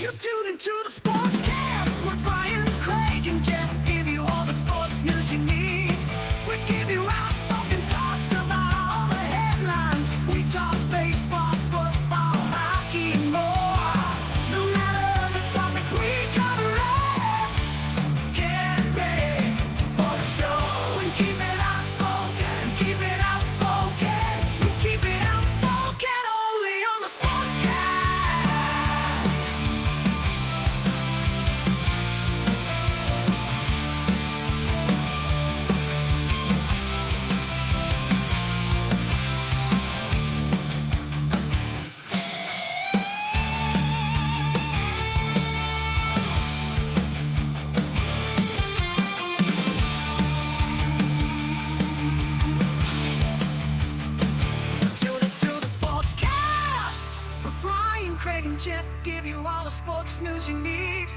You tune into the Sportscast with Brian, Craig, and Jeff. Give you all the sports news you need. We give you outspoken thoughts about all the headlines. We talk baseball, football, hockey, and more. No matter the topic, we cover it. Get ready for the show and keep it outspoken. Keep it outspoken. We keep it outspoken only on the Sportscast. Tune into the Sportscast with Brian, Craig, and Jeff. Give you all the sports news you need.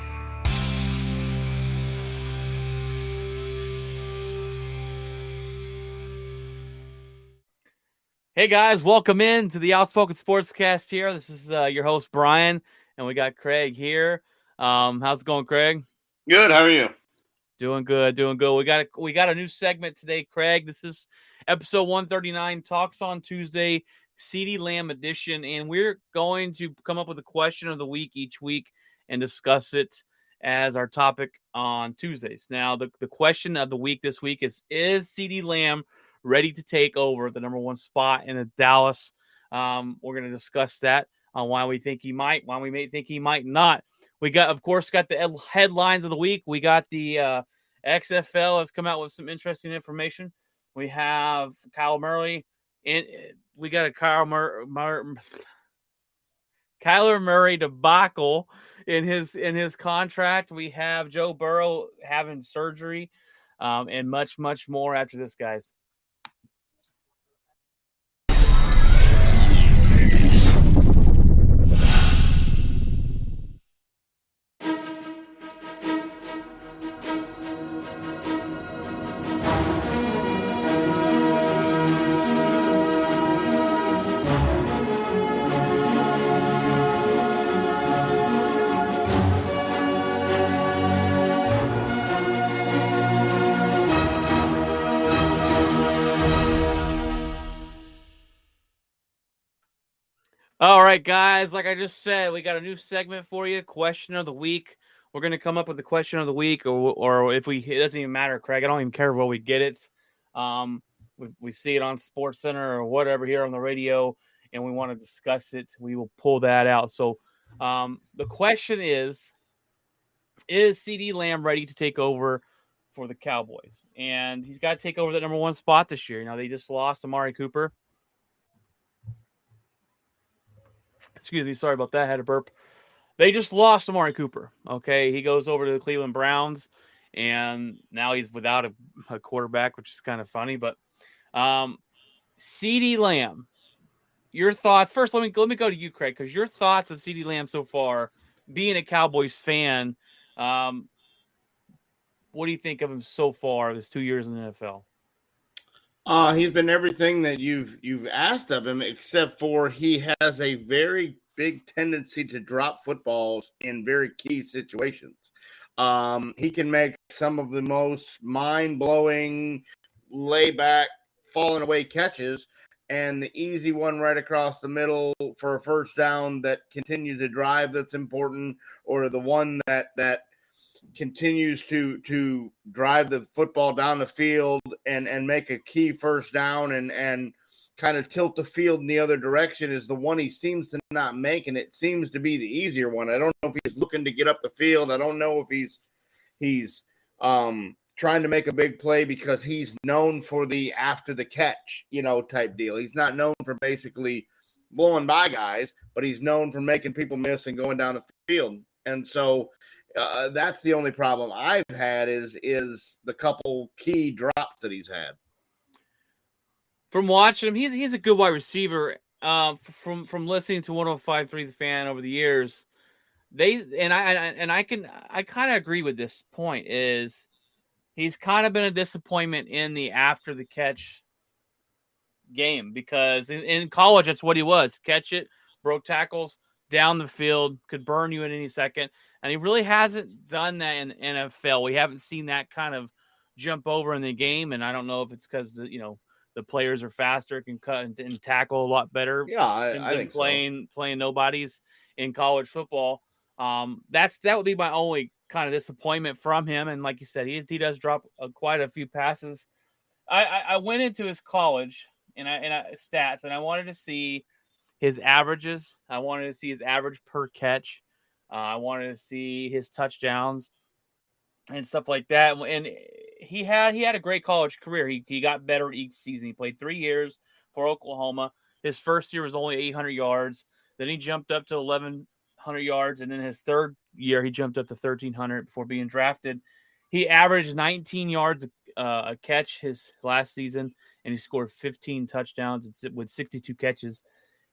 Hey guys, welcome in to the Outspoken Sportscast here. This is your host Brian, and we got Craig here. How's it going, Craig? Good. How are you? Doing good, doing good. We got a new segment today, Craig. This is episode 139, Talks on Tuesday, CeeDee Lamb edition, and we're going to come up with a question of the week each week and discuss it as our topic on Tuesdays. Now, the question of the week this week is CeeDee Lamb ready to take over the number one spot in the Dallas? We're going to discuss that on why we think he might, why we may think he might not. We got, of course, got the headlines of the week. We got the XFL has come out with some interesting information. We have Kyle Murray, and we got a Kyler Murray debacle in his contract. We have Joe Burrow having surgery, and much, much more after this, guys. All right, guys, like I just said, we got a new segment for you, question of the week. We're going to come up with the question of the week, or if it doesn't even matter, Craig. I don't even care where we get it. We see it on SportsCenter or whatever here on the radio, and we want to discuss it, we will pull that out. So the question is CeeDee Lamb ready to take over for the Cowboys? And he's got to take over that number one spot this year. They just lost Amari Cooper. Excuse me, sorry about that. I had a burp. They just lost Amari Cooper. Okay, he goes over to the Cleveland Browns, and now he's without a quarterback, which is kind of funny. But CeeDee Lamb, your thoughts first. Let me go to you, Craig, because your thoughts of CeeDee Lamb so far, being a Cowboys fan. What do you think of him so far? His 2 years in the NFL. He's been everything that you've asked of him, except for he has a very big tendency to drop footballs in very key situations. He can make some of the most mind-blowing, layback, falling away catches, and the easy one right across the middle for a first down that continues to drive that's important, or the one that continues to drive the football down the field and make a key first down and kind of tilt the field in the other direction is the one he seems to not make, and it seems to be the easier one. I don't know if he's looking to get up the field. I don't know if he's trying to make a big play because he's known for the after the catch, type deal. He's not known for basically blowing by guys, but he's known for making people miss and going down the field. And so that's the only problem I've had is the couple key drops that he's had. From watching him, he's a good wide receiver. From listening to 105.3 The Fan over the years, I kind of agree with this point. Is he's kind of been a disappointment in the after the catch game because in college that's what he was: catch it, broke tackles, down the field, could burn you at any second. And he really hasn't done that in the NFL. We haven't seen that kind of jump over in the game. And I don't know if it's because the players are faster, can cut and tackle a lot better Yeah, than I think playing nobodies in college football. That would be my only kind of disappointment from him. And like you said, he does drop quite a few passes. I went into his college and I stats, and I wanted to see his averages. I wanted to see his average per catch. I wanted to see his touchdowns and stuff like that. And he had a great college career. He got better each season. He played 3 years for Oklahoma. His first year was only 800 yards. Then he jumped up to 1,100 yards, and then his third year he jumped up to 1,300 before being drafted. He averaged 19 yards a catch his last season, and he scored 15 touchdowns with 62 catches.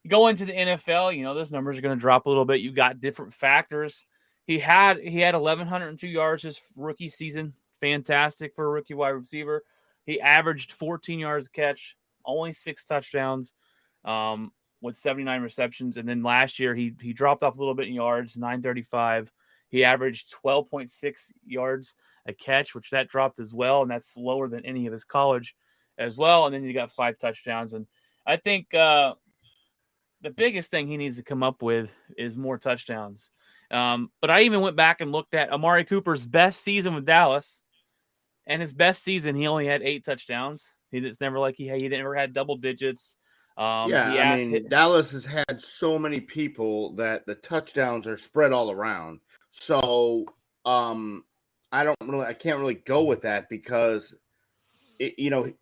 You go into the NFL, those numbers are going to drop a little bit. You've got different factors. He had 1,102 yards his rookie season. Fantastic for a rookie wide receiver. He averaged 14 yards a catch, only 6 touchdowns, with 79 receptions. And then last year he dropped off a little bit in yards, 935. He averaged 12.6 yards a catch, which that dropped as well, and that's lower than any of his college as well. And then you got 5 touchdowns. And I think the biggest thing he needs to come up with is more touchdowns. But I even went back and looked at Amari Cooper's best season with Dallas, and his best season he only had 8 touchdowns. It's never like he never had double digits. Dallas has had so many people that the touchdowns are spread all around. So I can't really go with that because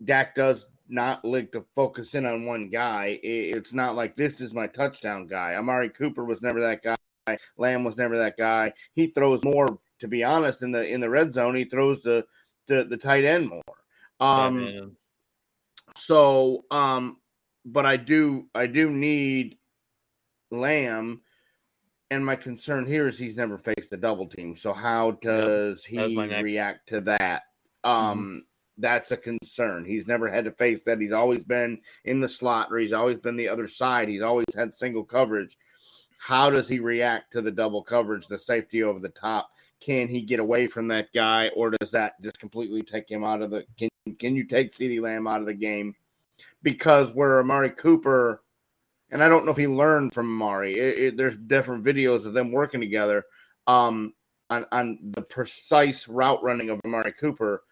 Dak does not like to focus in on one guy. It's not like this is my touchdown guy. Amari Cooper was never that guy. Lamb was never that guy. He throws more, to be honest, in the red zone. He throws the tight end more. But I do need Lamb, and my concern here is he's never faced a double team. So how does he react to that? That's a concern. He's never had to face that. He's always been in the slot, or he's always been the other side. He's always had single coverage. How does he react to the double coverage, the safety over the top? Can he get away from that guy, or does that just completely take him out of the – can you take CeeDee Lamb out of the game? Because where Amari Cooper – and I don't know if he learned from Amari. There's different videos of them working together on the precise route running of Amari Cooper.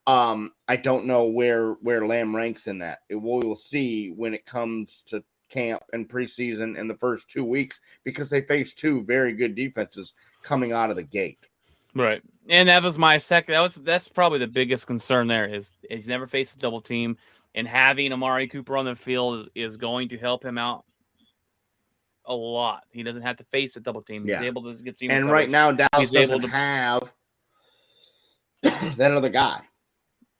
I don't know where Lamb ranks in that. We will see when it comes to camp and preseason in the first 2 weeks, because they face 2 very good defenses coming out of the gate. Right. And that was my second. That's probably the biggest concern there is he's never faced a double team, and having Amari Cooper on the field is going to help him out a lot. He doesn't have to face a double team. He's able to get single coverage. Right now Dallas doesn't have that other guy.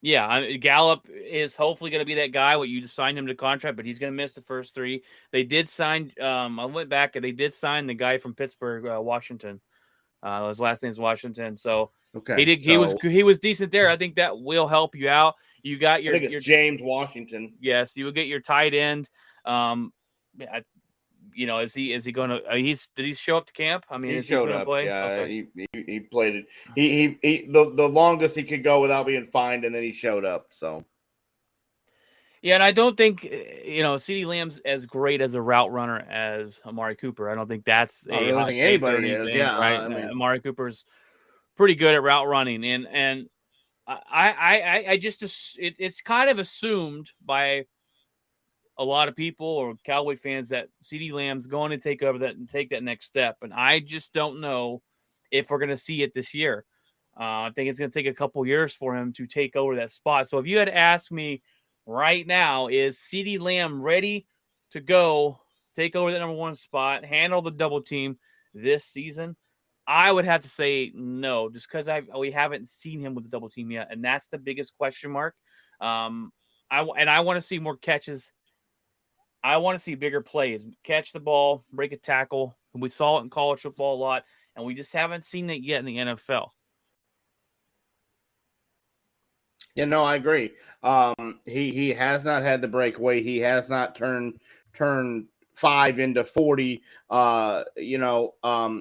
Yeah, Gallup is hopefully going to be that guy. What you just signed him to contract, but he's going to miss the first 3. They did sign. I went back and they did sign the guy from Pittsburgh, Washington. His last name's Washington. So okay, he was decent there. I think that will help you out. You got your James Washington. Yes, you will get your tight end. Is he going to? Did he show up to camp? I mean, he is showed he going up. to play? Yeah, okay. he played it. He the longest he could go without being fined, and then he showed up. So. Yeah, and I don't think CeeDee Lamb's as great as a route runner as Amari Cooper. I don't think that's I don't think anybody is. Yeah, right. Amari Cooper's pretty good at route running, and I just it's kind of assumed by a lot of people or Cowboy fans that CeeDee Lamb's going to take over that and take that next step, and I just don't know if we're going to see it this year. I think it's going to take a couple years for him to take over that spot. So if you had asked me right now, is CeeDee Lamb ready to go take over that number 1 spot, handle the double team this season? I would have to say no, just because we haven't seen him with the double team yet, and that's the biggest question mark. I want to see more catches. I want to see bigger plays, catch the ball, break a tackle. We saw it in college football a lot, and we just haven't seen it yet in the NFL. Yeah, no, I agree. He has not had the breakaway. He has not turned 5 into 40.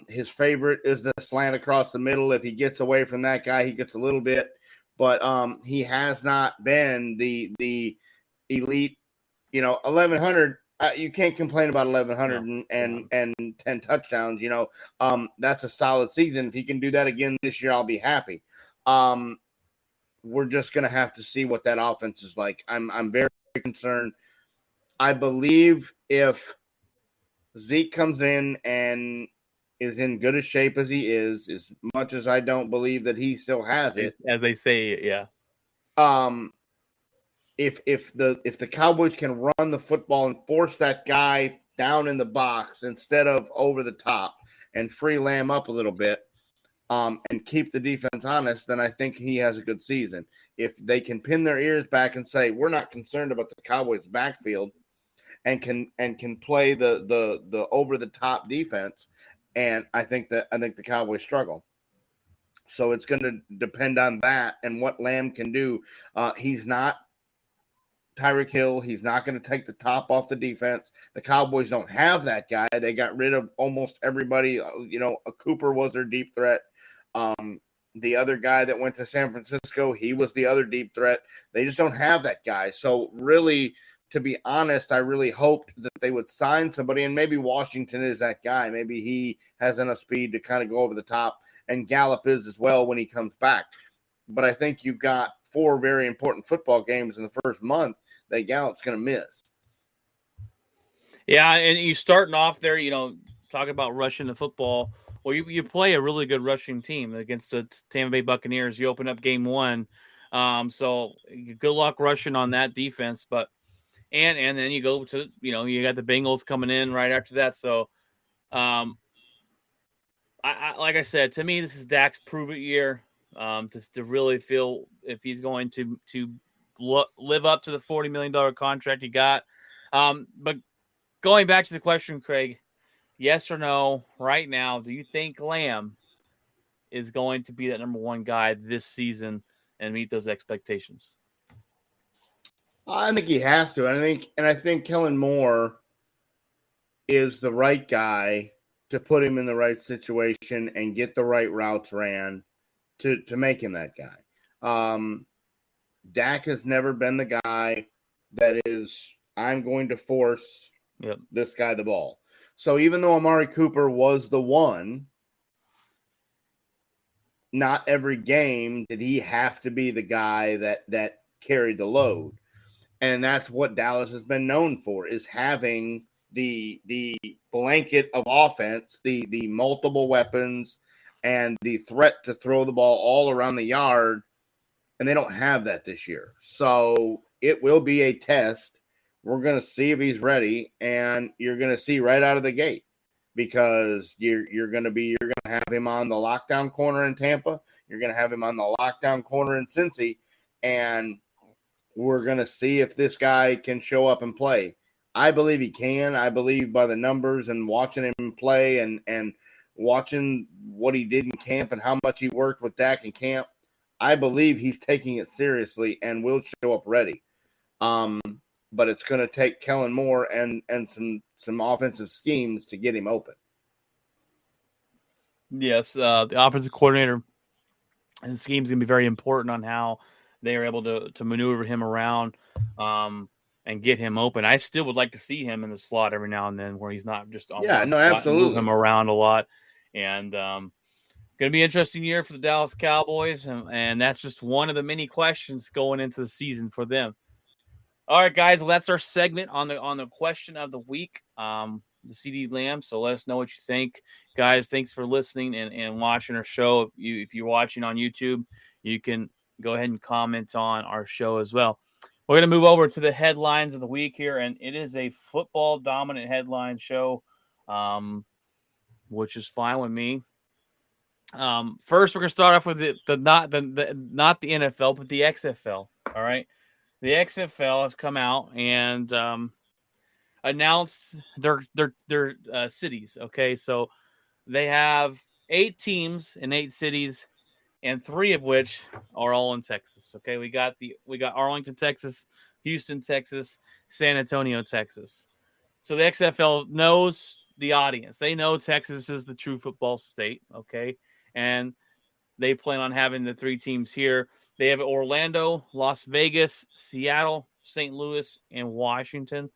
His favorite is the slant across the middle. If he gets away from that guy, he gets a little bit, but he has not been the elite. 1,100. You can't complain about 1,100 and 10 touchdowns. That's a solid season. If he can do that again this year, I'll be happy. We're just gonna have to see what that offense is like. I'm very concerned. I believe if Zeke comes in and is in good a shape as he is, as much as I don't believe that he still has it, as they say, yeah. If the Cowboys can run the football and force that guy down in the box instead of over the top and free Lamb up a little bit, and keep the defense honest, then I think he has a good season. If they can pin their ears back and say we're not concerned about the Cowboys' backfield, and can play the over the top defense, and I think the Cowboys struggle. So it's going to depend on that and what Lamb can do. He's not Tyreek Hill. He's not going to take the top off the defense. The Cowboys don't have that guy. They got rid of almost everybody. A Cooper was their deep threat. The other guy that went to San Francisco, he was the other deep threat. They just don't have that guy. So really, to be honest, I really hoped that they would sign somebody, and maybe Washington is that guy. Maybe he has enough speed to kind of go over the top, and Gallup is as well when he comes back. But I think you've got 4 very important football games in the first month that Gallup's going to miss. Yeah, and you starting off there, talking about rushing the football. Well, you play a really good rushing team against the Tampa Bay Buccaneers. You open up game 1. So good luck rushing on that defense. But and then you go to, you got the Bengals coming in right after that. So I like I said, to me, this is Dak's prove-it year, to really feel if he's going to live up to the $40 million contract he got. But going back to the question, Craig, yes or no, right now, do you think Lamb is going to be that number 1 guy this season and meet those expectations? I think he has to. I think Kellen Moore is the right guy to put him in the right situation and get the right routes ran to make him that guy. Dak has never been the guy that is, I'm going to force this guy the ball. So even though Amari Cooper was the one, not every game did he have to be the guy that carried the load. And that's what Dallas has been known for, is having the blanket of offense, the multiple weapons, and the threat to throw the ball all around the yard. And they don't have that this year. So it will be a test. We're going to see if he's ready, and you're going to see right out of the gate, because you're going to have him on the lockdown corner in Tampa. You're going to have him on the lockdown corner in Cincy, and we're going to see if this guy can show up and play. I believe he can. I believe by the numbers and watching him play and watching what he did in camp and how much he worked with Dak in camp, I believe he's taking it seriously and will show up ready. But it's going to take Kellen Moore and some offensive schemes to get him open. Yes, the offensive coordinator and the scheme is going to be very important on how they are able to maneuver him around and get him open. I still would like to see him in the slot every now and then, where he's not just on absolutely, move him around a lot. And going to be an interesting year for the Dallas Cowboys, and that's just one of the many questions going into the season for them. All right, guys. Well, that's our segment on the question of the week, the CeeDee Lamb. So let us know what you think, guys. Thanks for listening and watching our show. If you're watching on YouTube, you can go ahead and comment on our show as well. We're going to move over to the headlines of the week here, and it is a football dominant headline show, which is fine with me. First, we're going to start off with not the NFL, but the XFL. All right. The XFL has come out and announced their cities. Okay, so they have 8 teams in 8 cities, and 3 of which are all in Texas. Okay, we got Arlington, Texas, Houston, Texas, San Antonio, Texas. So the XFL knows the audience. They know Texas is the true football state, okay? And they plan on having the 3 teams here. They have Orlando, Las Vegas, Seattle, St. Louis, and Washington.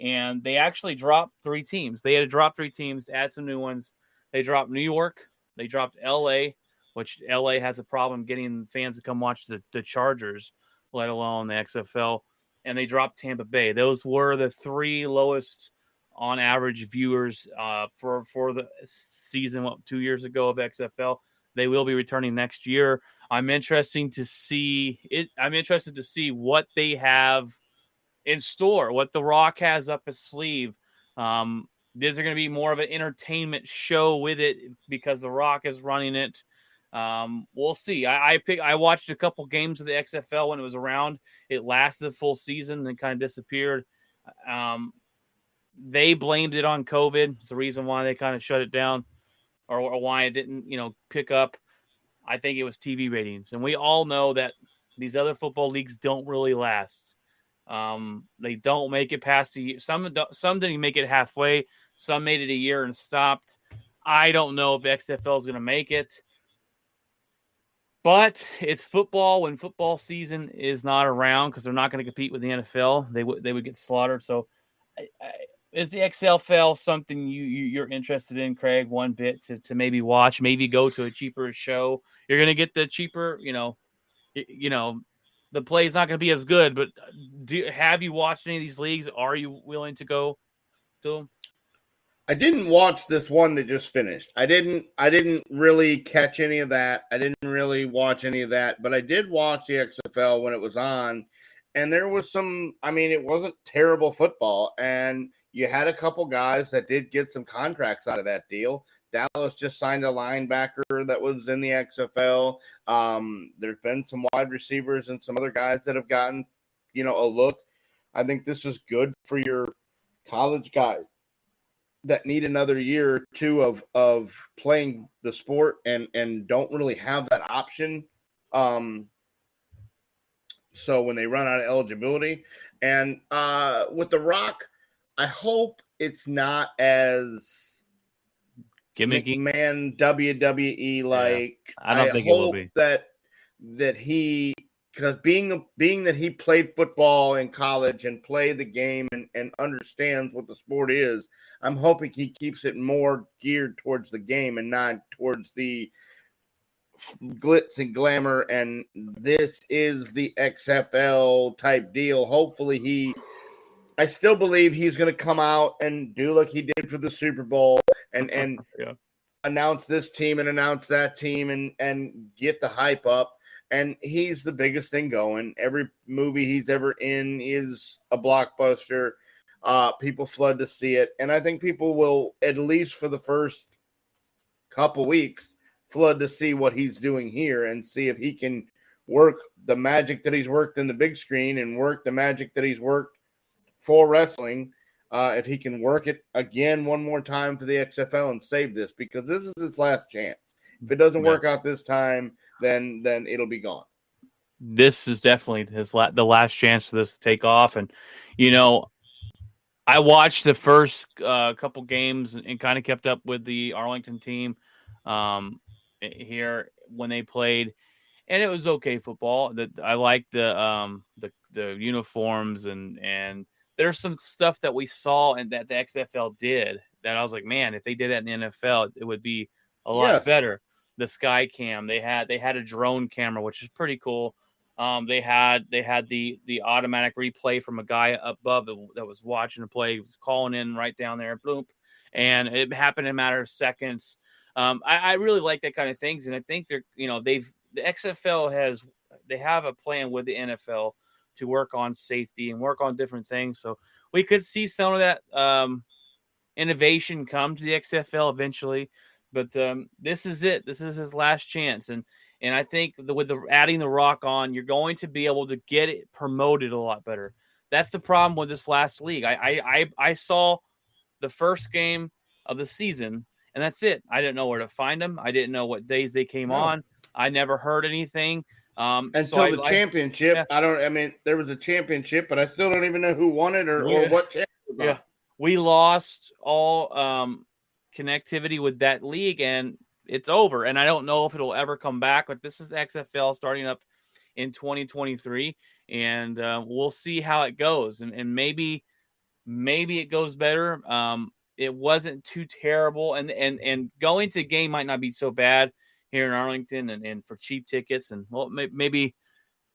And they actually dropped 3 teams. They had to drop 3 teams to add some new ones. They dropped New York. They dropped LA, which LA has a problem getting fans to come watch the Chargers, let alone the XFL. And they dropped Tampa Bay. Those were the 3 lowest on average viewers for the season 2 years ago of XFL. They will be returning next year. I'm interested to see what they have in store, what The Rock has up his sleeve. Is there going to be more of an entertainment show with it because The Rock is running it? We'll see. I watched a couple games of the XFL when it was around. It lasted the full season and kind of disappeared. They blamed it on COVID. It's the reason why they kind of shut it down, or why it didn't, pick up. I think it was TV ratings, and we all know that these other football leagues don't really last. They don't make it past a year. Some didn't make it halfway. Some made it a year and stopped. I don't know if XFL is going to make it, but it's football when football season is not around because they're not going to compete with the NFL. They would get slaughtered. So, is the XFL something you're interested in, Craig? One bit to maybe watch, maybe go to a cheaper show. You're going to get the cheaper, the play is not going to be as good, but have you watched any of these leagues? Are you willing to go to them? I didn't watch this one that just finished. I didn't really catch any of that. I didn't really watch any of that, but I did watch the XFL when it was on, and there was it wasn't terrible football, and you had a couple guys that did get some contracts out of that deal. Dallas just signed a linebacker that was in the XFL. There's been some wide receivers and some other guys that have gotten, a look. I think this is good for your college guys that need another year or two of playing the sport and don't really have that option. So when they run out of eligibility, and with The Rock, I hope it's not as gimmicky, McMahon WWE like. Yeah, I don't think it will be. that he, because being that he played football in college and played the game and understands what the sport is, I'm hoping he keeps it more geared towards the game and not towards the glitz and glamour and this is the XFL type deal. Hopefully I still believe he's going to come out and do like he did for the Super Bowl and yeah. announce this team and announce that team and get the hype up. And he's the biggest thing going. Every movie he's ever in is a blockbuster. People flood to see it. And I think people will, at least for the first couple weeks, flood to see what he's doing here and see if he can work the magic that he's worked in the big screen and work the magic that he's worked for wrestling. If he can work it again one more time for the XFL and save this, because this is his last chance. If it doesn't work out this time, then it'll be gone. This is definitely the last chance for this to take off. And, I watched the first couple games and kind of kept up with the Arlington team here when they played, and it was okay football. I liked the uniforms and there's some stuff that we saw and that the XFL did that I was like, man, if they did that in the NFL, it would be a lot better. The sky cam, they had a drone camera, which is pretty cool. They had the automatic replay from a guy above that was watching the play. He was calling in right down there, bloop, and it happened in a matter of seconds. I really like that kind of things, and I think the XFL have a plan with the NFL to work on safety and work on different things. So we could see some of that innovation come to the XFL eventually. But this is it. This is his last chance, and I think with adding The Rock on, you're going to be able to get it promoted a lot better. That's the problem with this last league. I saw the first game of the season, and that's it. I didn't know where to find them. I didn't know what days they came on. I never heard anything until the championship. Yeah. There was a championship, but I still don't even know who won it or what championship. Yeah. we lost all connectivity with that league, and it's over. And I don't know if it'll ever come back, but this is XFL starting up in 2023, and we'll see how it goes. And maybe it goes better. It wasn't too terrible, and going to a game might not be so bad here in Arlington, and for cheap tickets, and well, maybe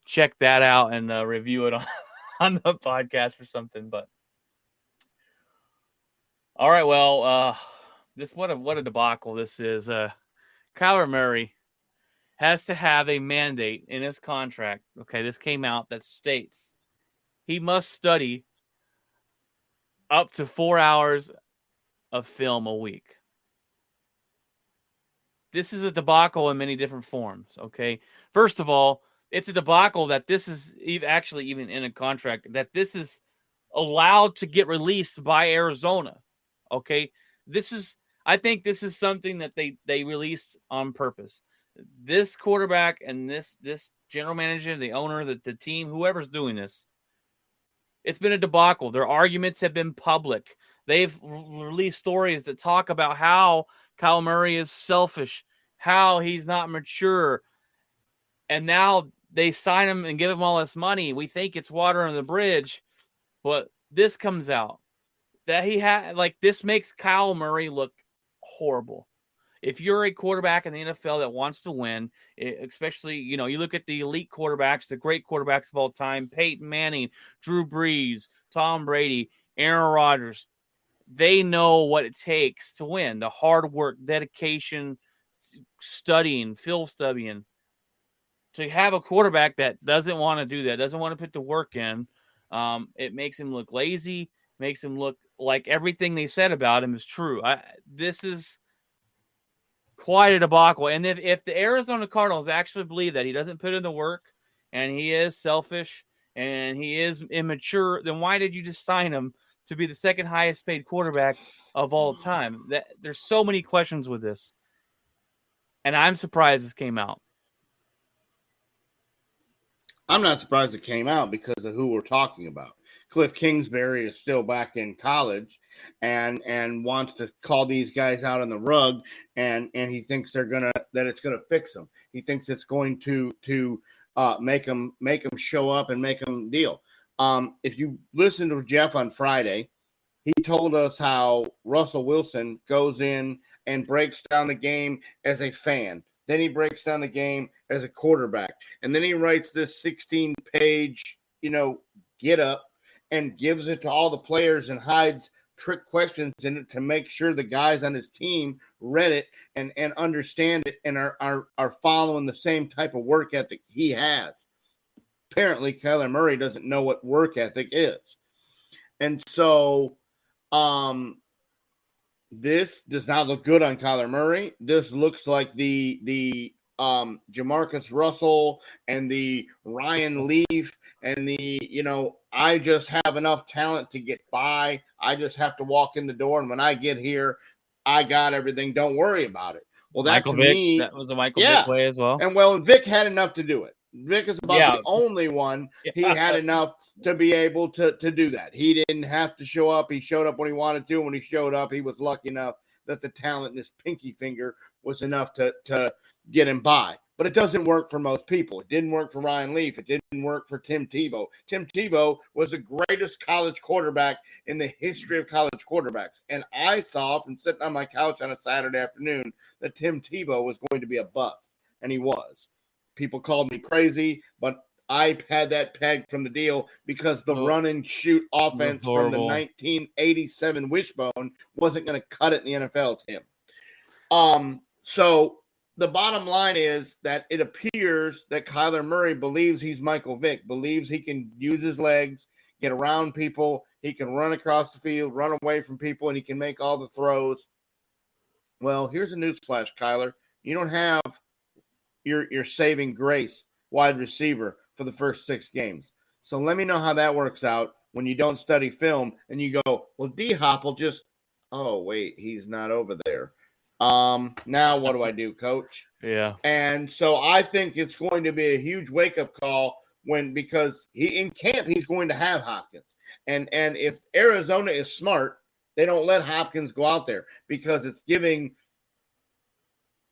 check that out and review it on the podcast or something. But all right, well, what a debacle this is. Kyler Murray has to have a mandate in his contract. Okay, this came out that states he must study up to 4 hours of film a week. This is a debacle in many different forms. Okay, first of all, it's a debacle that this is actually even in a contract that this is allowed to get released by Arizona. Okay, I think this is something that they released on purpose. This quarterback and this general manager, the owner, the team, whoever's doing this, it's been a debacle. Their arguments have been public. They've released stories that talk about how Kyle Murray is selfish, how he's not mature, and now they sign him and give him all this money. We think it's water on the bridge, but this comes out that he had this makes Kyle Murray look horrible. If you're a quarterback in the NFL that wants to win, especially, you look at the elite quarterbacks, the great quarterbacks of all time, Peyton Manning, Drew Brees, Tom Brady, Aaron Rodgers, they know what it takes to win. The hard work, dedication, studying, film studying. To have a quarterback that doesn't want to do that, doesn't want to put the work in, it makes him look lazy, makes him look like everything they said about him is true. This is quite a debacle. And if the Arizona Cardinals actually believe that he doesn't put in the work and he is selfish and he is immature, then why did you just sign him to be the second highest paid quarterback of all time? There's so many questions with this. And I'm surprised this came out. I'm not surprised it came out because of who we're talking about. Cliff Kingsbury is still back in college and wants to call these guys out on the rug, and he thinks that it's gonna fix them. He thinks it's going to make them show up and make them deal. If you listen to Jeff on Friday, he told us how Russell Wilson goes in and breaks down the game as a fan. Then he breaks down the game as a quarterback. And then he writes this 16-page, get up and gives it to all the players and hides trick questions in it to make sure the guys on his team read it and understand it and are following the same type of work ethic he has. Apparently, Kyler Murray doesn't know what work ethic is. And so this does not look good on Kyler Murray. This looks like the Jamarcus Russell and the Ryan Leaf and I just have enough talent to get by. I just have to walk in the door, and when I get here, I got everything. Don't worry about it. Well, that Michael to Vick, me, that was a Michael Vick way as well. And Vic had enough to do it. Vic is about the only one he had enough to be able to do that. He didn't have to show up. He showed up when he wanted to. When he showed up, he was lucky enough that the talent in his pinky finger was enough to get him by. But it doesn't work for most people. It didn't work for Ryan Leaf. It didn't work for Tim Tebow. Tim Tebow was the greatest college quarterback in the history of college quarterbacks. And I saw from sitting on my couch on a Saturday afternoon that Tim Tebow was going to be a bust. And he was. People called me crazy, but I had that pegged from the deal because the run and shoot offense from the 1987 wishbone wasn't going to cut it in the NFL, Tim. So the bottom line is that it appears that Kyler Murray believes he's Michael Vick, believes he can use his legs, get around people, he can run across the field, run away from people, and he can make all the throws. Well, here's a newsflash, Kyler. You don't have your saving grace wide receiver for the first 6 games. So let me know how that works out when you don't study film and you go, well, D-Hop will just, oh, wait, he's not over there. Now what do I do, coach? Yeah. And so I think it's going to be a huge wake-up call because in camp he's going to have Hopkins. And if Arizona is smart, They don't let Hopkins go out there because it's giving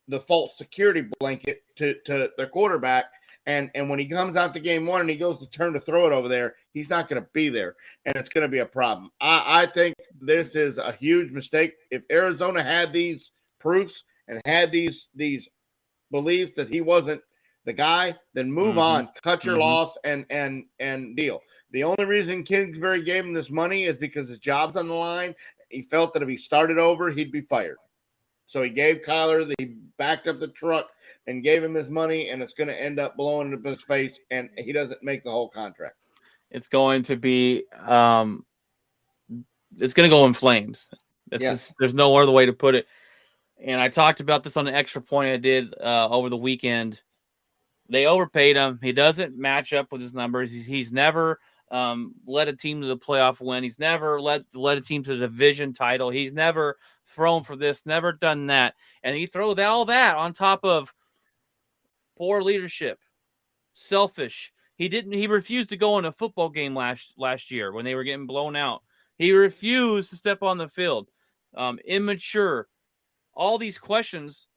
the false security blanket to the quarterback. And when he comes out to game one and he goes to turn to throw it over there, he's not going to be there, and it's going to be a problem. I think this is a huge mistake. If Arizona had these proofs and had these beliefs that he wasn't the guy, then move on, cut your loss, and deal. The only reason Kingsbury gave him this money is because his job's on the line. He felt that if he started over, he'd be fired. So he gave Kyler, he backed up the truck and gave him his money, and it's going to end up blowing into his face, and he doesn't make the whole contract. It's going to be it's going to go in flames. There's no other way to put it. And I talked about this on an extra point I did over the weekend. They overpaid him. He doesn't match up with his numbers. He's never led a team to the playoff win. He's never led a team to the division title. He's never thrown for this, never done that. And you throw all that on top of poor leadership, selfish. He refused to go in a football game last year when they were getting blown out. He refused to step on the field. Immature. All these questions,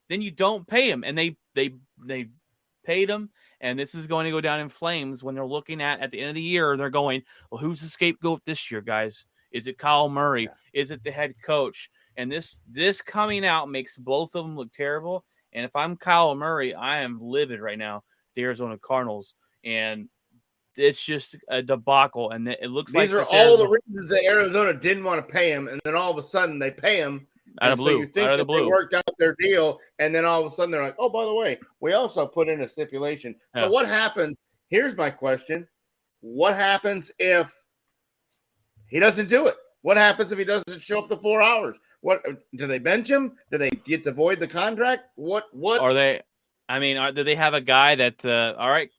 then you don't pay him. And they paid him, and this is going to go down in flames when they're looking at the end of the year. They're going, well, who's the scapegoat this year, guys? Is it Kyle Murray? Yeah. Is it the head coach? And this coming out makes both of them look terrible. And if I'm Kyle Murray, I am livid right now. The Arizona Cardinals, and it's just a debacle. And it looks these like are all the reasons that Arizona didn't want to pay him, and then all of a sudden they pay him. Out of blue. So you think that they worked out their deal, and then all of a sudden they're like, oh, by the way, we also put in a stipulation. So what happens? Here's my question. What happens if he doesn't do it? What happens if he doesn't show up to 4 hours? What do they bench him? Do they get to void the contract? What are they? I mean, do they have a guy that all right,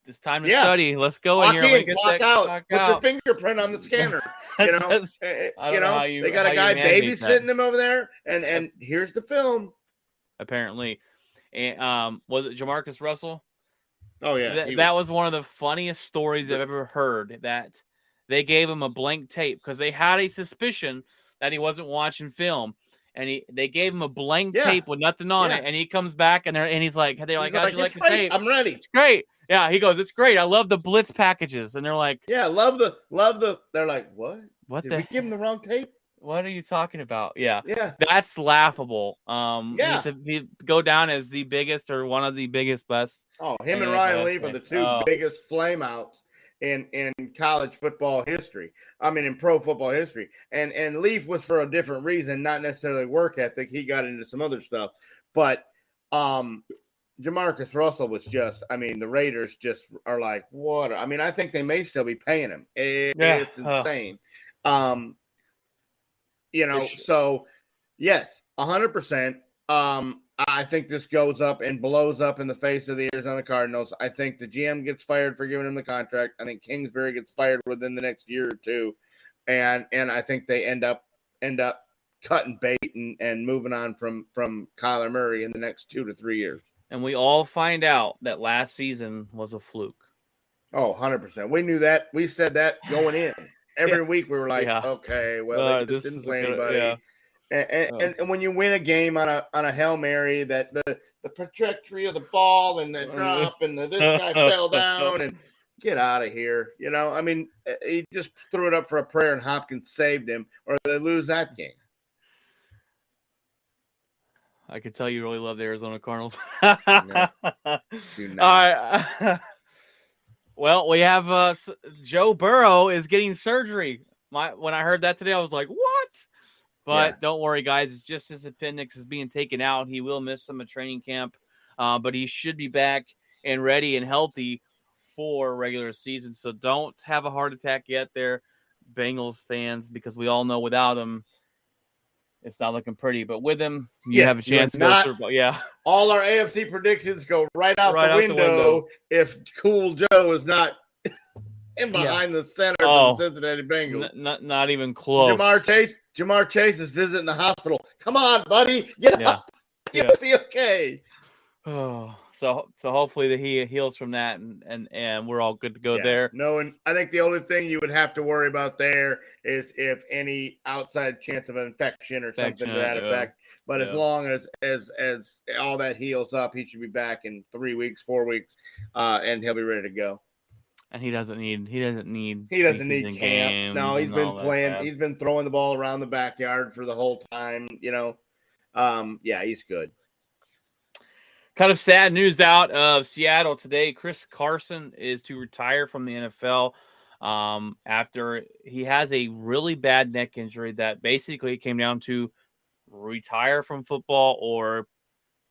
it's time to study. Let's go in here. Clock out. Put your fingerprint on the scanner. You know, they got a guy babysitting him over there, and here's the film. Apparently, and was it Jamarcus Russell? Oh yeah, that was one of the funniest stories I've ever heard. That they gave him a blank tape because they had a suspicion that he wasn't watching film, and they gave him a blank tape with nothing on it, and he comes back and he's like, how'd you like the tape? I'm ready. It's great. Yeah, he goes, it's great. I love the blitz packages. And they're like, yeah, love the. They're like, what? Did we give him the wrong tape? What are you talking about? Yeah. Yeah. That's laughable. He go down as the biggest or one of the biggest busts. Oh, him and Ryan Leaf are the two biggest flameouts in college football history. I mean, in pro football history. And Leaf was for a different reason, not necessarily work ethic. He got into some other stuff. But Jamarcus Russell was just, I mean, the Raiders just are like, what? I mean, I think they may still be paying him. It's insane. So yes, 100%. I think this goes up and blows up in the face of the Arizona Cardinals. I think the GM gets fired for giving him the contract. I think Kingsbury gets fired within the next year or two. And I think they end up cutting bait and moving on from Kyler Murray in the next 2 to 3 years. And we all find out that last season was a fluke. Oh, 100%. We knew that. We said that going in. Every week we were like, okay, well, they didn't play anybody. Yeah. And when you win a game on a Hail Mary, that the trajectory of the ball and the drop and this guy fell down and get out of here. You know, I mean, he just threw it up for a prayer and Hopkins saved him, or they lose that game. I could tell you really love the Arizona Cardinals. No, do not. All right. Well, we have Joe Burrow is getting surgery. When I heard that today, I was like, what? But don't worry, guys. It's just his appendix is being taken out. He will miss some of training camp, but he should be back and ready and healthy for regular season. So don't have a heart attack yet there, Bengals fans, because we all know without him, it's not looking pretty. But with him, you have a chance to go through. Yeah. All our AFC predictions go right out the window if Cool Joe is not in behind the center of the Cincinnati Bengals. Not even close. Jamar Chase is visiting the hospital. Come on, buddy. Get up. You'll be okay. Oh, so hopefully that he heals from that, and we're all good to go Yeah. there. No, and I think the only thing you would have to worry about there is if any outside chance of infection or something to that effect. But as long as all that heals up, he should be back in 3 weeks, 4 weeks, and he'll be ready to go. And he doesn't need Need camp. games. No, he's and been all that playing. crap. He's been throwing the ball around the backyard for the whole time. Yeah, he's good. Kind of sad news out of Seattle today. Chris Carson is to retire from the NFL after he has a really bad neck injury that basically came down to retire from football, or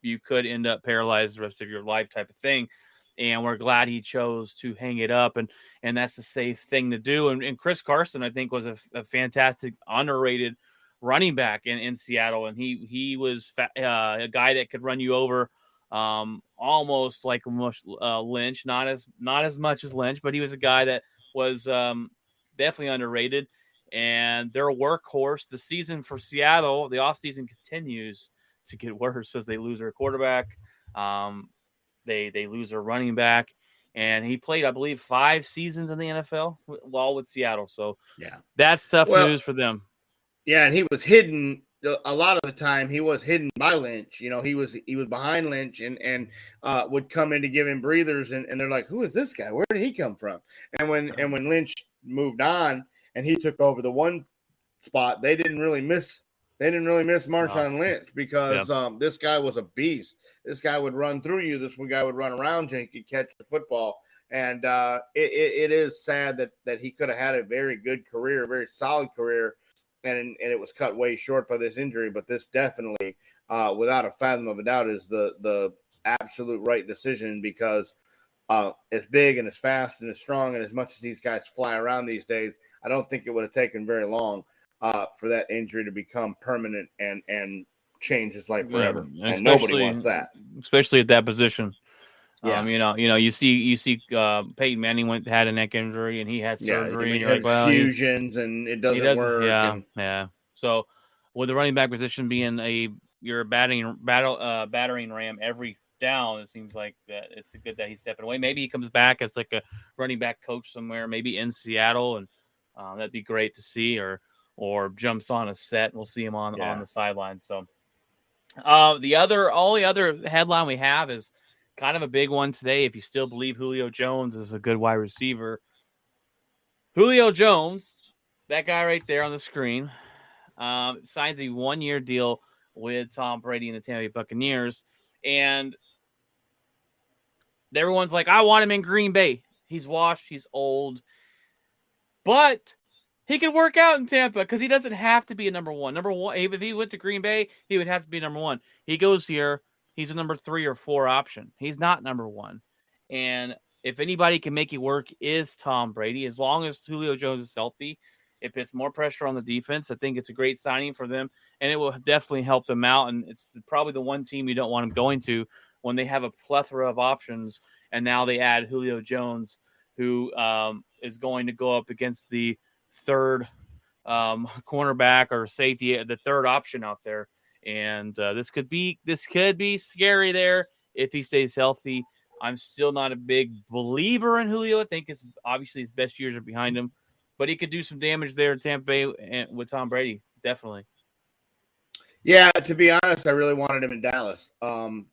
you could end up paralyzed the rest of your life type of thing. And we're glad he chose to hang it up, and that's the safe thing to do. And Chris Carson, I think, was a fantastic, underrated running back in Seattle, and he was a guy that could run you over, almost like Lynch, not as much as Lynch, but he was a guy that was definitely underrated. And they're a workhorse. The season for Seattle, the offseason continues to get worse as they lose their quarterback. They lose their running back, and he played, I believe, 5 seasons in the NFL while with Seattle. So yeah, that's tough news for them. Yeah, and he was hidden a lot of the time. He was hidden by Lynch. He was behind Lynch and would come in to give him breathers, and they're like, "Who is this guy? Where did he come from?" And when Lynch moved on and he took over the one spot, they didn't really miss Marshawn Lynch because this guy was a beast. This guy would run through you. This guy would run around you and could catch the football. And it is sad that he could have had a very good career, a very solid career, and it was cut way short by this injury. But this definitely, without a fathom of a doubt, is the absolute right decision because as big and as fast and as strong and as much as these guys fly around these days, I don't think it would have taken very long for that injury to become permanent and change his life forever. And nobody wants that, especially at that position. Yeah. You see Peyton Manning had a neck injury and he had surgery. And you're like, well, fusions and it doesn't work. Yeah. So with the running back position being you're a battering ram every down, it seems like that it's good that he's stepping away. Maybe he comes back as like a running back coach somewhere, maybe in Seattle, and that'd be great to see. Or jumps on a set. We'll see him on the sideline. So the only other headline we have is kind of a big one today. If you still believe Julio Jones is a good wide receiver, Julio Jones, that guy right there on the screen, signs a 1-year deal with Tom Brady and the Tampa Bay Buccaneers. And everyone's like, I want him in Green Bay. He's washed. He's old. But he could work out in Tampa because he doesn't have to be a number one. Number one, if he went to Green Bay, he would have to be number one. He goes here, he's a number 3 or 4 option. He's not number one. And if anybody can make it work, is Tom Brady. As long as Julio Jones is healthy, it puts more pressure on the defense. I think it's a great signing for them, and it will definitely help them out. And it's probably the one team you don't want him going to when they have a plethora of options, and now they add Julio Jones, who is going to go up against the third cornerback or safety, the third option out there. And this could be scary there if he stays healthy. I'm still not a big believer in Julio. I think it's obviously his best years are behind him, but he could do some damage there in Tampa Bay with Tom Brady. Definitely. Yeah, to be honest, I really wanted him in Dallas,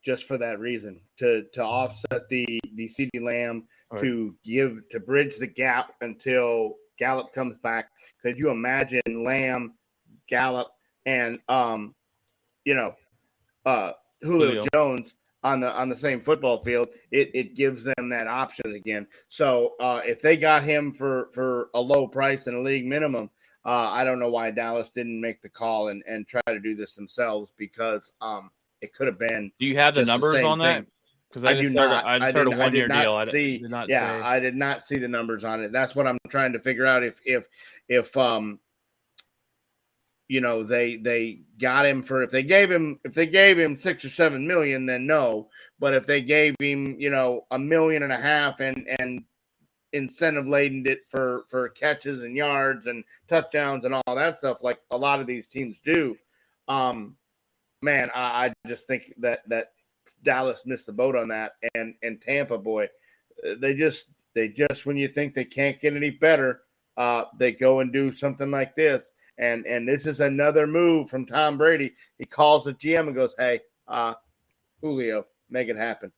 just for that reason, to offset the CeeDee Lamb, right, to bridge the gap until Gallup comes back. Could you imagine Lamb, Gallup, and Julio Jones on the same football field? It gives them that option again. So if they got him for a low price and a league minimum, I don't know why Dallas didn't make the call and try to do this themselves, because it could have been. Do you have the numbers on that? Because I just heard a 1-year deal. I did not see the numbers on it. That's what I'm trying to figure out. If they got him for, if they gave him $6 or $7 million, then no. But if they gave him $1.5 million and incentive laden it for catches and yards and touchdowns and all that stuff, like a lot of these teams do, man, I just think that Dallas missed the boat on that, and Tampa, boy, they just when you think they can't get any better, they go and do something like this. And this is another move from Tom Brady. He calls the GM and goes, "Hey, Julio, make it happen."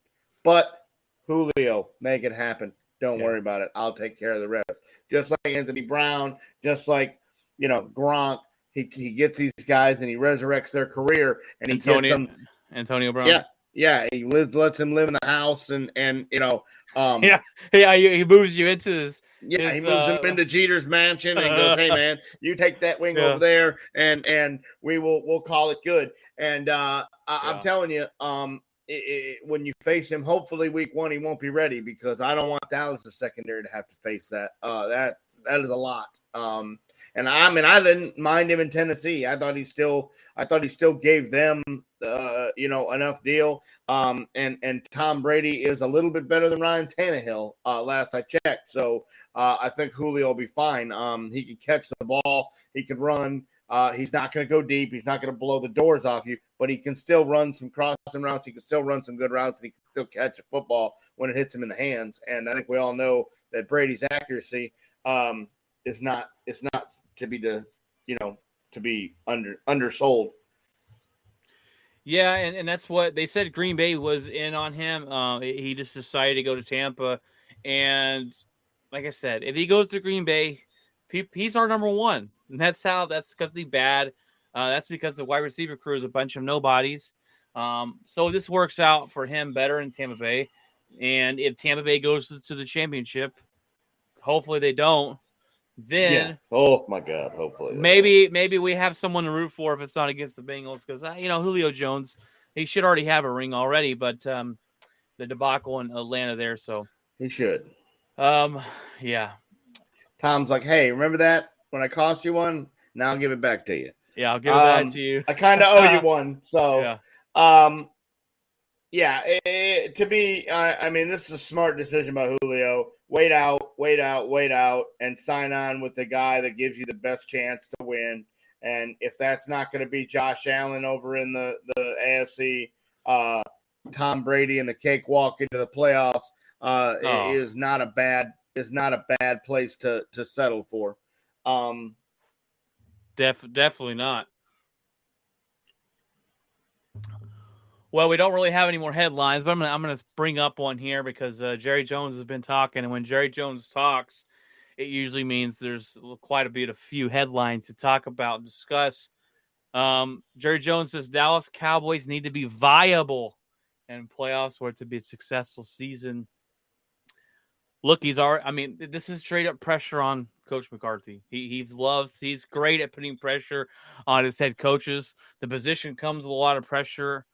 But Julio, make it happen. Don't worry about it. I'll take care of the rest. Just like Anthony Brown, just like, Gronk, he gets these guys and he resurrects their career, and he gets them. Antonio Brown. Yeah. He lets him live in the house, and he moves you into his. He moves him into Jeter's mansion and goes, "Hey man, you take that wing over there, and we'll call it good." And I'm telling you, when you face him, hopefully week 1 he won't be ready, because I don't want Dallas' secondary to have to face that. That is a lot. And I didn't mind him in Tennessee. I thought he still gave them enough deal. And Tom Brady is a little bit better than Ryan Tannehill last I checked. So I think Julio will be fine. He can catch the ball. He can run. He's not going to go deep. He's not going to blow the doors off you, but he can still run some crossing routes. He can still run some good routes, and he can still catch a football when it hits him in the hands. And I think we all know that Brady's accuracy is not to be undersold. Yeah, and that's what they said. Green Bay was in on him. He just decided to go to Tampa, and like I said, if he goes to Green Bay, he's our number one. And that's because the bad. That's because the wide receiver crew is a bunch of nobodies. So this works out for him better in Tampa Bay. And if Tampa Bay goes to the championship, hopefully they don't. Then, oh my God, hopefully maybe we have someone to root for if it's not against the Bengals, because Julio Jones, he should already have a ring already, but the debacle in Atlanta there, so he should. Yeah. Tom's like, "Hey, remember that when I cost you one? Now I'll give it back to you." Yeah, I'll give it back to you. I kind of owe you one, so yeah. To me, I mean, this is a smart decision by Julio. Wait out, and sign on with the guy that gives you the best chance to win. And if that's not going to be Josh Allen over in the AFC, Tom Brady and the cakewalk into the playoffs is not a bad place to settle for. Definitely not. Well, we don't really have any more headlines, but I'm gonna bring up one here because Jerry Jones has been talking, and when Jerry Jones talks, it usually means there's quite a few headlines to talk about and discuss. Jerry Jones says Dallas Cowboys need to be viable in playoffs for it to be a successful season. Look, this is straight up pressure on Coach McCarthy. He's great at putting pressure on his head coaches. The position comes with a lot of pressure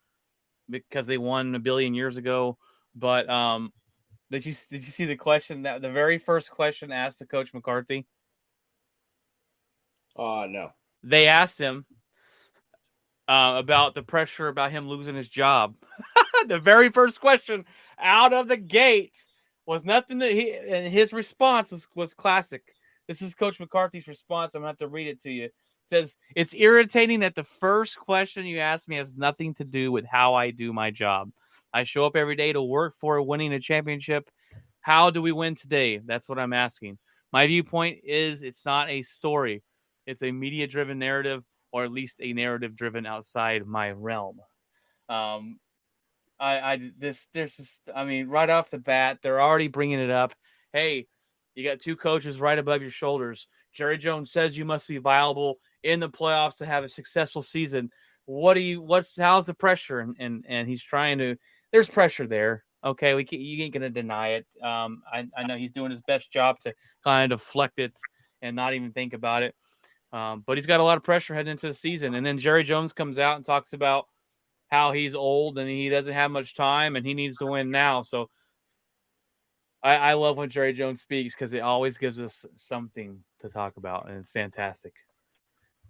because they won 1 billion years ago. But did you see the question, that the very first question asked to Coach McCarthy? No. They asked him about the pressure about him losing his job. The very first question out of the gate was nothing that and his response was classic. This is Coach McCarthy's response. I'm going to have to read it to you. It says, "It's irritating that the first question you ask me has nothing to do with how I do my job. I show up every day to work for winning a championship. How do we win today? That's what I'm asking. My viewpoint is it's not a story. It's a media-driven narrative, or at least a narrative driven outside my realm." Right off the bat, they're already bringing it up. Hey, you got two coaches right above your shoulders. Jerry Jones says you must be viable in the playoffs to have a successful season. How's the pressure? And he's trying to. There's pressure there. Okay, you ain't gonna deny it. I know he's doing his best job to kind of deflect it and not even think about it. But he's got a lot of pressure heading into the season. And then Jerry Jones comes out and talks about how he's old and he doesn't have much time and he needs to win now. So I love when Jerry Jones speaks because it always gives us something to talk about, and it's fantastic.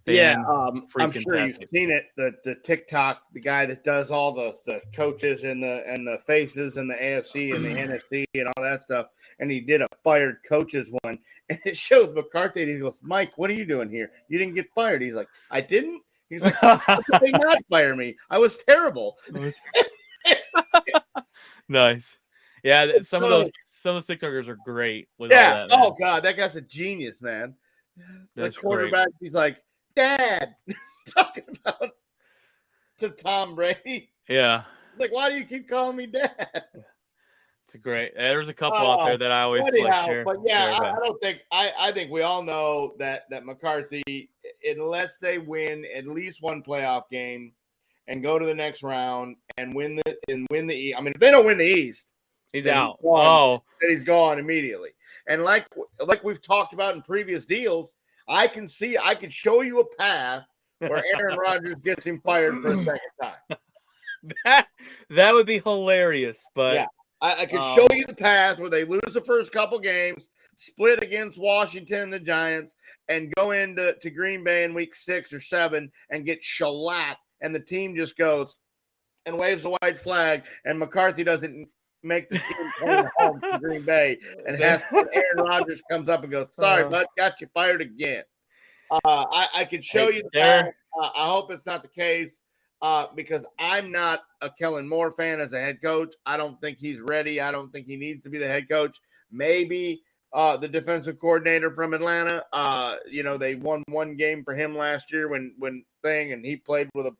I'm sure you've seen it. The TikTok, the guy that does all the coaches and the faces and the AFC and the NFC and all that stuff, and he did a fired coaches one, and it shows McCarthy. And he goes, "Mike, what are you doing here? You didn't get fired." He's like, "I didn't." He's like, "How could they not fire me? I was terrible." Nice. Yeah, some of So, those TikTokers are great with all yeah. that, man. Oh God, that guy's a genius, man. The That's quarterback, he's like, Dad, talking about to Tom Brady. great. Yeah, He's like, why do you keep calling me Dad? it's a great. There's a couple out there that I always like Anyhow, share. but yeah, share I about. don't think I think we all know that McCarthy, unless they win at least one playoff game and go to the next round and win the East. I mean, if they don't win the East, He's then out. he's gone immediately. And like we've talked about in previous deals, I can show you a path where Aaron Rodgers gets him fired for a second time. That would be hilarious. But yeah, I can show you the path where they lose the first couple games, split against Washington and the Giants, and go into Green Bay in week 6 or 7 and get shellacked, and the team just goes and waves the white flag, and McCarthy doesn't make the team play home to Green Bay, and Aaron Rodgers comes up and goes, "Sorry, bud, got you fired again." I can show you the path. I hope it's not the case. Because I'm not a Kellen Moore fan as a head coach. I don't think he's ready. I don't think he needs to be the head coach. Maybe the defensive coordinator from Atlanta. They won one game for him last year and he played with a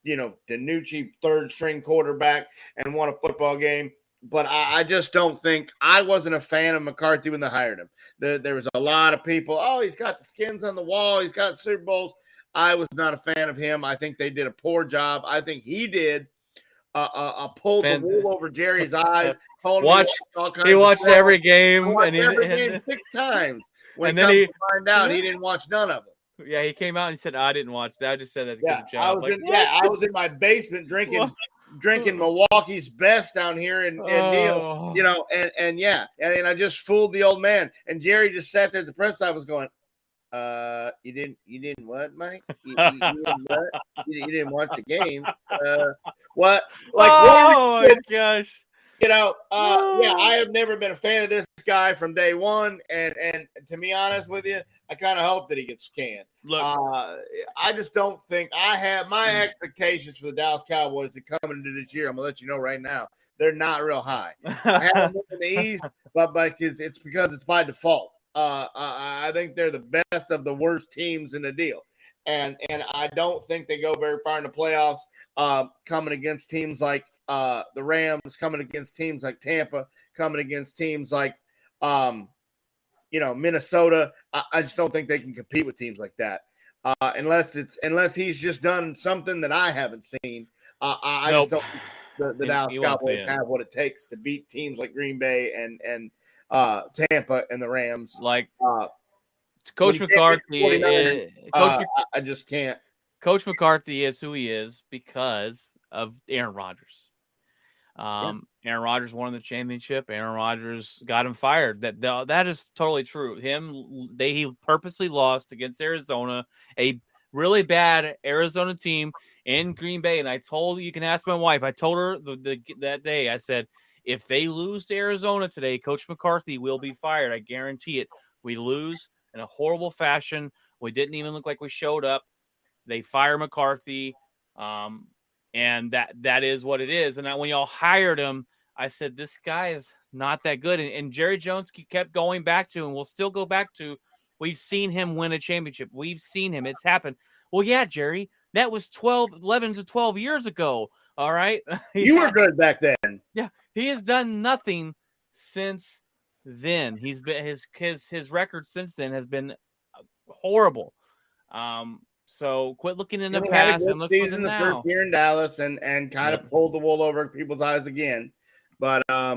DiNucci third string quarterback and won a football game. But I just don't think – I wasn't a fan of McCarthy when they hired him. There was a lot of people, he's got the skins on the wall. He's got Super Bowls. I was not a fan of him. I think they did a poor job. I think he did pulled the wool over Jerry's eyes. He watched every game. Every game 6 times. When he find out he didn't watch none of them. Yeah, he came out and said, I didn't watch that. I just said that to get a job. I was in my basement drinking Milwaukee's best down here in Neal, and I just fooled the old man. And Jerry just sat there at the press office going, you didn't what, Mike? You didn't what? You didn't watch the game. What? Like, oh my gosh. I have never been a fan of this guy from day one, and to be honest with you, I kind of hope that he gets canned. Look, I just don't think I have my expectations for the Dallas Cowboys that coming into this year. I'm gonna let you know right now, they're not real high. I have them in the East, but it's because it's by default. I think they're the best of the worst teams in the deal, and I don't think they go very far in the playoffs. Coming against teams like the Rams, coming against teams like Tampa, coming against teams like Minnesota. I just don't think they can compete with teams like that unless he's just done something that I haven't seen. I just don't think the Dallas Cowboys have what it takes to beat teams like Green Bay and Tampa and the Rams. Like Coach McCarthy, I just can't. Coach McCarthy is who he is because of Aaron Rodgers. Aaron Rodgers won the championship. Aaron Rodgers got him fired. That is totally true. He purposely lost against Arizona, a really bad Arizona team in Green Bay. And I told you can ask my wife. I told her that day. I said, if they lose to Arizona today, Coach McCarthy will be fired. I guarantee it. We lose in a horrible fashion. We didn't even look like we showed up. They fire McCarthy, and that is what it is. And when y'all hired him, I said, this guy is not that good. And Jerry Jones kept going back to, and we'll still go back to, we've seen him win a championship. We've seen him. It's happened. Well, yeah, Jerry, that was 11 to 12 years ago. All right. You were good back then. Yeah. He has done nothing since then. He's been his record since then has been horrible. So quit looking in the past and look for the now. First year in Dallas and kind of pulled the wool over people's eyes again. But I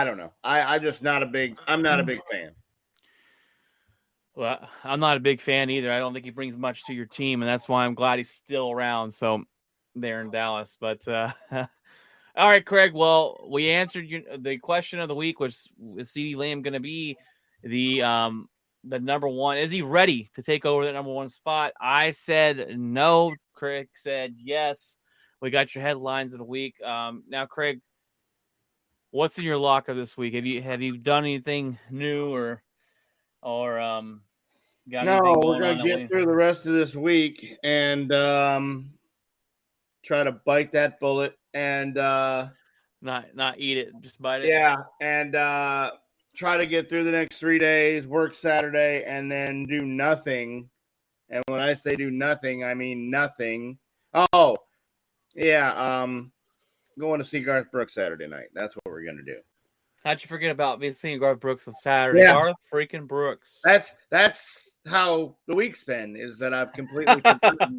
don't know. I'm not a big fan. Well, I'm not a big fan either. I don't think he brings much to your team, and that's why I'm glad he's still around. So there in Dallas. But all right, Craig. Well, we answered the question of the week, was CeeDee Lamb going to be the number one? Is he ready to take over that number one spot? I said no. Craig said yes. We got your headlines of the week. Now, Craig, what's in your locker this week? Have you done anything new or got anything going? We're gonna get through the rest of this week and try to bite that bullet and Not eat it, just bite it. yeah, and try to get through the next 3 days, work Saturday, and then do nothing. And when I say do nothing, I mean nothing. Oh, yeah, going to see Garth Brooks Saturday night. That's what we're gonna do. How'd you forget about me seeing Garth Brooks on Saturday? Yeah. Garth freaking Brooks. That's how the week's been. Is that I've completely forgotten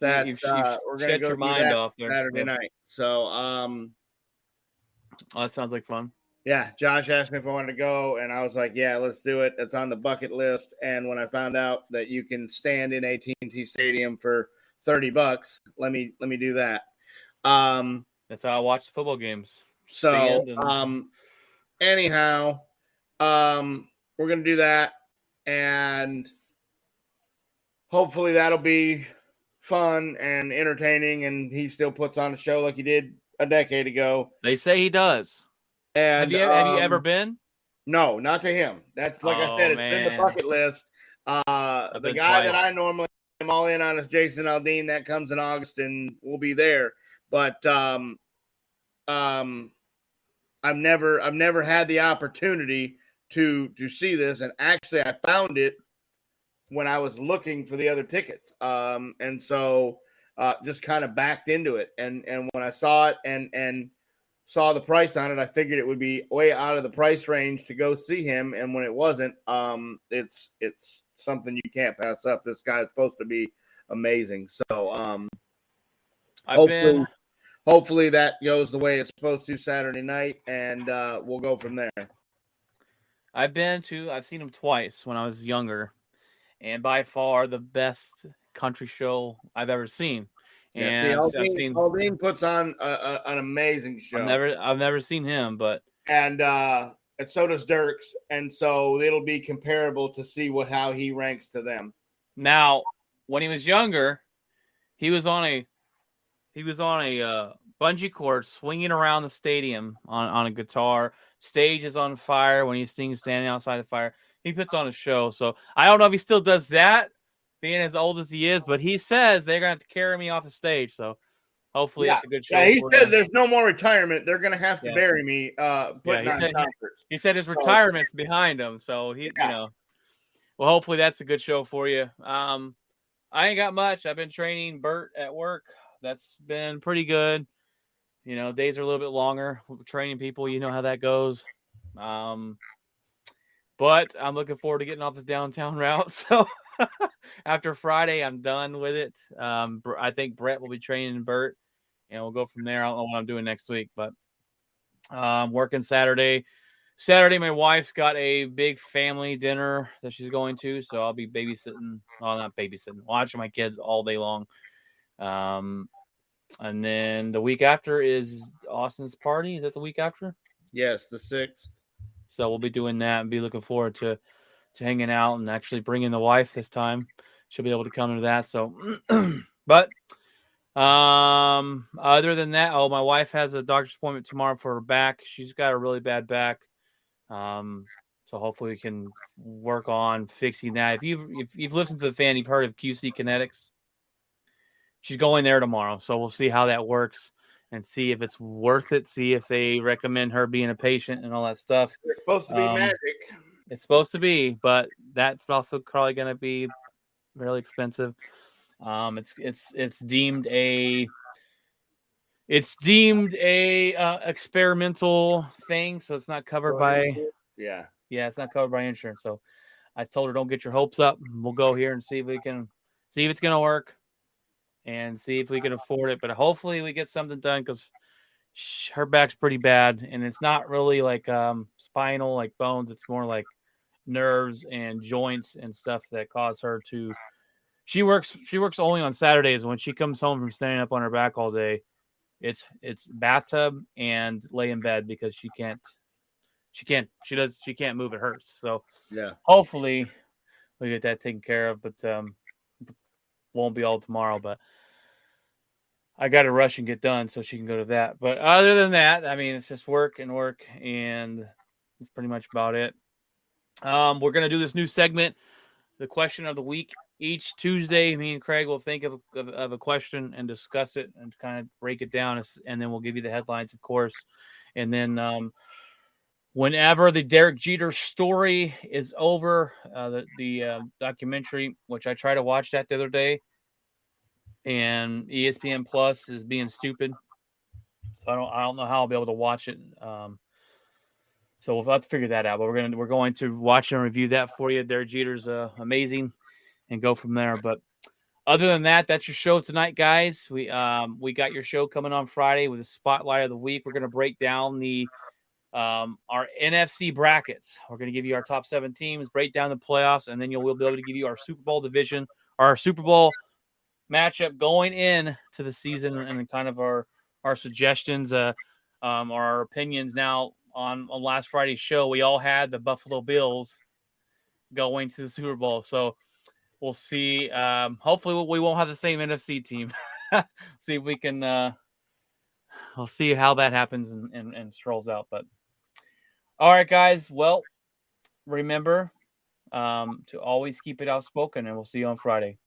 that you've we're gonna shut go your do mind that off there. Saturday Yeah. night. So Oh, that sounds like fun. yeah, Josh asked me if I wanted to go, and I was like, yeah, let's do it. It's on the bucket list. And when I found out that you can stand in AT&T Stadium for $30, let me do that. That's how I watch the football games. So Stand and anyhow, we're gonna do that, and hopefully that'll be fun and entertaining. And he still puts on a show like he did a decade ago. they say he does. And Have you ever been? No, not to him. That's like I said, Oh, it's been the man. bucket list. The been guy twice. that I normally am all in on is Jason Aldean. That comes in August, and we'll be there. But I've never had the opportunity to see this, and actually I found it when I was looking for the other tickets. And so just kind of backed into it. And when I saw it and saw the price on it, I figured it would be way out of the price range to go see him. And when it wasn't, it's something you can't pass up. This guy is supposed to be amazing. So hopefully that goes the way it's supposed to Saturday night, and we'll go from there. I've seen him twice when I was younger, and by far the best country show I've ever seen. And I've seen Aldean puts on an amazing show. I've never seen him, but and so does Dirks, and so it'll be comparable to see how he ranks to them. Now, when he was younger, he was on a bungee cord swinging around the stadium on a guitar. Stage is on fire when he's standing outside the fire. He puts on a show. So I don't know if he still does that, being as old as he is, but he says they're going to have to carry me off the stage. So hopefully it's a good show. Yeah, he said there's no more retirement. They're going to have to bury me. He said his retirement's behind him. So well, hopefully that's a good show for you. I ain't got much. I've been training Bert at work. That's been pretty good. Days are a little bit longer. Training people, you know how that goes. But I'm looking forward to getting off this downtown route. So after Friday, I'm done with it. I think Brett will be training Bert, and we'll go from there. I don't know what I'm doing next week, but working Saturday. Saturday, my wife's got a big family dinner that she's going to, so I'll be babysitting. Well, not babysitting, watching my kids all day long. And then the week after is Austin's party. Is that the week after? Yes, the 6th. So we'll be doing that and be looking forward to hanging out and actually bringing the wife this time. She'll be able to come to that. So, but other than that, my wife has a doctor's appointment tomorrow for her back. She's got a really bad back. So hopefully we can work on fixing that. If you've listened to the fan, you've heard of QC Kinetics. She's going there tomorrow, so we'll see how that works and see if it's worth it. See if they recommend her being a patient and all that stuff. It's supposed to be magic. It's supposed to be, but that's also probably going to be really expensive. It's deemed a experimental thing, so it's not covered by it's not covered by insurance. So I told her, don't get your hopes up. We'll go here and see if it's going to work. And see if we can afford it. But hopefully we get something done because her back's pretty bad. And it's not really like spinal, like bones. It's more like nerves and joints and stuff that cause her to – she works only on Saturdays. When she comes home from standing up on her back all day, it's bathtub and lay in bed because she can't move. It hurts. So hopefully we get that taken care of. But won't be all tomorrow, but I got to rush and get done so she can go to that. But other than that, I mean, it's just work, and that's pretty much about it. We're going to do this new segment, the question of the week, each Tuesday, me and Craig will think of a question and discuss it and kind of break it down, and then we'll give you the headlines, of course. And then whenever the Derek Jeter story is over, the documentary, which I tried to watch that the other day, and ESPN Plus is being stupid, so I don't know how I'll be able to watch it. So we'll have to figure that out. But we're going to watch and review that for you. Derek Jeter's amazing, and go from there. But other than that, that's your show tonight, guys. We got your show coming on Friday with the spotlight of the week. We're going to break down our NFC brackets. We're going to give you our top 7 teams, break down the playoffs, and then we'll be able to give you our Super Bowl division, our Super Bowl matchup going in to the season, and kind of our suggestions, our opinions. Now on last Friday's show, we all had the Buffalo Bills going to the Super Bowl, so we'll see. Hopefully, we won't have the same NFC team. See if we can. We'll see how that happens and strolls out. But all right, guys. Well, remember to always keep it outspoken, and we'll see you on Friday.